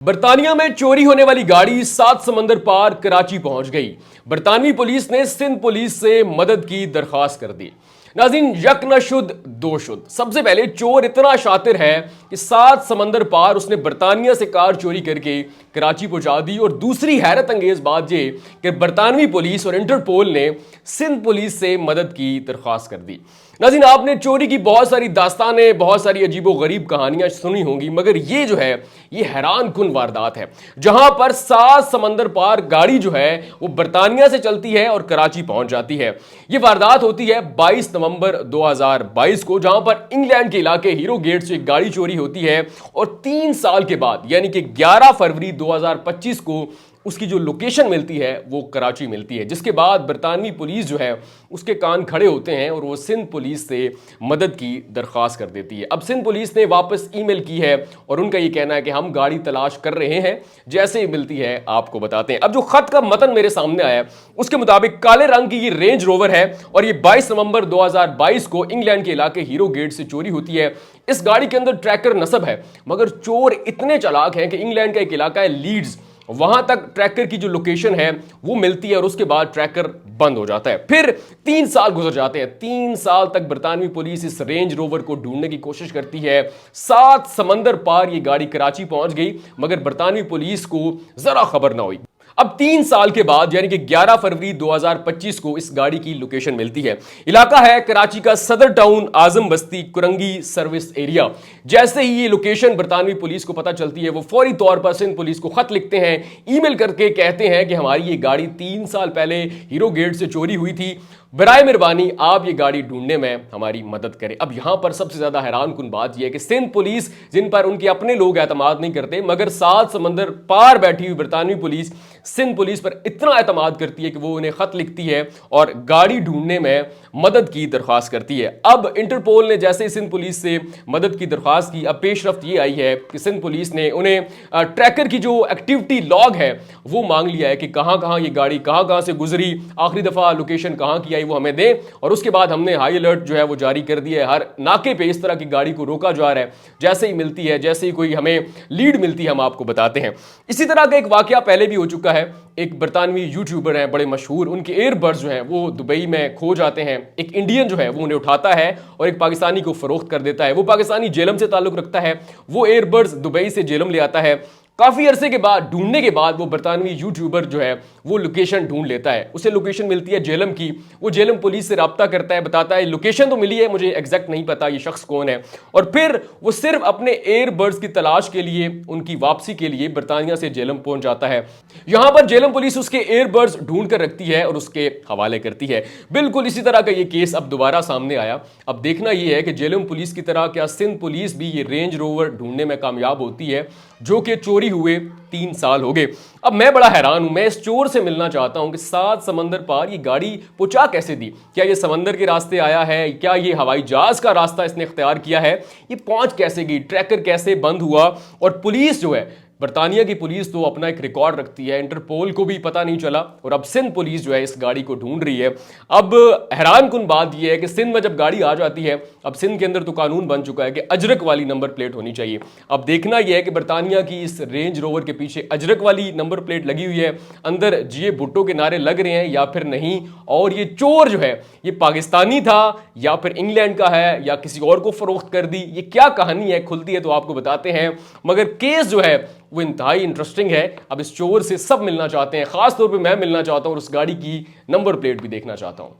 बर्तानिया में चोरी होने वाली गाड़ी 7 समंदर पार कराची पहुंच गई। बरतानवी पुलिस ने सिंध पुलिस से मदद की दरखास्त कर दी। नाज़रीन, यक न शुद्ध दो शुद्ध। सबसे पहले चोर इतना शातिर है कि 7 समंदर पार उसने बरतानिया से कार चोरी करके कराची पहुंचा दी। और दूसरी हैरत अंगेज बात यह कि बरतानवी पुलिस और इंटरपोल ने सिंध पुलिस से मदद की दरखास्त कर दी। नाज़रीन, आपने चोरी की बहुत सारी दास्तानें, बहुत सारी अजीबो गरीब कहानियां सुनी होंगी, मगर ये जो है ये हैरान कुन वारदात है, जहां पर 7 समंदर पार गाड़ी जो है वो बरतानिया से चलती है और कराची पहुंच जाती है। ये वारदात होती है 22 नवंबर 2022 को, जहां पर इंग्लैंड के इलाके हीरो गेट से एक गाड़ी चोरी होती है और 3 साल के बाद यानी कि 11 फरवरी 2025 को उसकी जो लोकेशन मिलती है वो कराची मिलती है। जिसके बाद बरतानवी पुलिस जो है उसके कान खड़े होते हैं और वो सिंध पुलिस से मदद की दरख्वास्त कर देती है। अब सिंध पुलिस ने वापस ईमेल की है और उनका ये कहना है कि हम गाड़ी तलाश कर रहे हैं, जैसे ही मिलती है आपको बताते हैं। अब जो खत का मतन मेरे सामने आया है उसके मुताबिक काले रंग की ये रेंज रोवर है और ये 22 नवंबर 2022 को इंग्लैंड के इलाके हीरो गेट से चोरी होती है। इस गाड़ी के अंदर ट्रैकर नस्ब है, मगर चोर इतने चालाक हैं कि इंग्लैंड का एक इलाका है लीड्स, वहां तक ट्रैकर की जो लोकेशन है वो मिलती है और उसके बाद ट्रैकर बंद हो जाता है। फिर 3 साल गुजर जाते हैं। 3 साल तक बरतानवी पुलिस इस रेंज रोवर को ढूंढने की कोशिश करती है। 7 समंदर पार ये गाड़ी कराची पहुंच गई, मगर बरतानवी पुलिस को जरा खबर ना हुई। अब 3 साल के बाद यानी कि 11 फरवरी 2025 को इस गाड़ी की लोकेशन मिलती है। इलाका है कराची का सदर टाउन आजम बस्ती कुरंगी सर्विस एरिया। जैसे ही ये लोकेशन बरतानवी पुलिस को पता चलती है, वो फौरी तौर पर सिंध पुलिस को खत लिखते हैं, ईमेल करके कहते हैं कि हमारी ये गाड़ी 3 साल पहले हीरो गेट से चोरी हुई थी, बराए मेहरबानी आप ये गाड़ी ढूंढने में हमारी मदद करें। अब यहां पर सबसे ज्यादा हैरान कुन बात यह है कि सिंध पुलिस, जिन पर उनके अपने लोग एतमाद नहीं करते, मगर 7 समंदर पार बैठी हुई बरतानवी पुलिस सिंध पुलिस पर इतना एतमाद करती है कि वो उन्हें खत लिखती है और गाड़ी ढूंढने में मदद की दरख्वास्त करती है। अब इंटरपोल ने जैसे ही सिंध पुलिस से मदद की दरख्वास्त की, अब पेशरफ्त ये आई है कि सिंध पुलिस ने उन्हें ट्रैकर की जो एक्टिविटी लॉग है वो मांग लिया है कि कहां कहां ये गाड़ी कहां से गुजरी, आखिरी दफा लोकेशन कहां की आई वो हमें दें। और उसके बाद हमने हाई अलर्ट जो है वो जारी कर दिया है। हर नाके पे इस तरह की गाड़ी को रोका जा रहा है। जैसे ही मिलती है, जैसे ही कोई हमें लीड मिलती है, हम आपको बताते हैं। इसी तरह का एक वाकया पहले भी हो चुका है। एक बरतानवी यूट्यूबर है बड़े मशहूर, उनके एयरबड्स जो हैं वो दुबई में खो जाते हैं। एक इंडियन जो है वो उन्हें उठाता है और एक पाकिस्तानी को फरोख्त कर देता है। वो पाकिस्तानी जेलम से ताल्लुक रखता है, वो एयरबड्स दुबई से जेलम ले आता है। काफी अरसे के बाद ढूंढने के बाद वो बरतानवी यूट्यूबर जो है वो लोकेशन ढूंढ लेता है। उसे लोकेशन मिलती है जेलम की। वो जेलम पुलिस से राब्ता करता है, बताता है लोकेशन तो मिली है, मुझे एग्जैक्ट नहीं पता ये शख्स कौन है। और फिर वो सिर्फ अपने एयरबड्स की तलाश के लिए, उनकी वापसी के लिए बरतानिया से जेलम पहुंच जाता है। यहां पर जेलम पुलिस उसके एयरबड्स ढूंढ कर रखती है और उसके हवाले करती है। बिल्कुल इसी तरह का ये केस अब दोबारा सामने आया। अब देखना यह है कि जेलम पुलिस की तरह क्या सिंध पुलिस भी ये रेंज रोवर ढूंढने में कामयाब होती है, जो कि चोरी हुए 3 साल हो गए। अब मैं बड़ा हैरान हूं, मैं इस चोर से मिलना चाहता हूं कि 7 समंदर पार ये गाड़ी पहुंचा कैसे दी? क्या ये समंदर के रास्ते आया है? क्या ये हवाई जहाज का रास्ता इसने इख्तियार किया है? ये पहुंच कैसे गई? ट्रैकर कैसे बंद हुआ? और पुलिस जो है, बरतानिया की पुलिस तो अपना एक रिकॉर्ड रखती है, इंटरपोल को भी पता नहीं चला और अब सिंध पुलिस जो है इस गाड़ी को ढूंढ रही है। अब हैरान कुन बात यह है कि सिंध में जब गाड़ी आ जाती है, अब सिंध के अंदर तो कानून बन चुका है कि अजरक वाली नंबर प्लेट होनी चाहिए। अब देखना यह है कि बरतानिया की इस रेंज रोवर के पीछे अजरक वाली नंबर प्लेट लगी हुई है, अंदर जिए भुट्टो के नारे लग रहे हैं या फिर नहीं, और ये चोर जो है ये पाकिस्तानी था या फिर इंग्लैंड का है या किसी और को फरोख्त कर दी। ये क्या कहानी है, खुलती है तो आपको बताते हैं, मगर केस जो है वो इंतहाई इंटरेस्टिंग है। अब इस चोर से सब मिलना चाहते हैं, खास तौर पे मैं मिलना चाहता हूं और उस गाड़ी की नंबर प्लेट भी देखना चाहता हूं।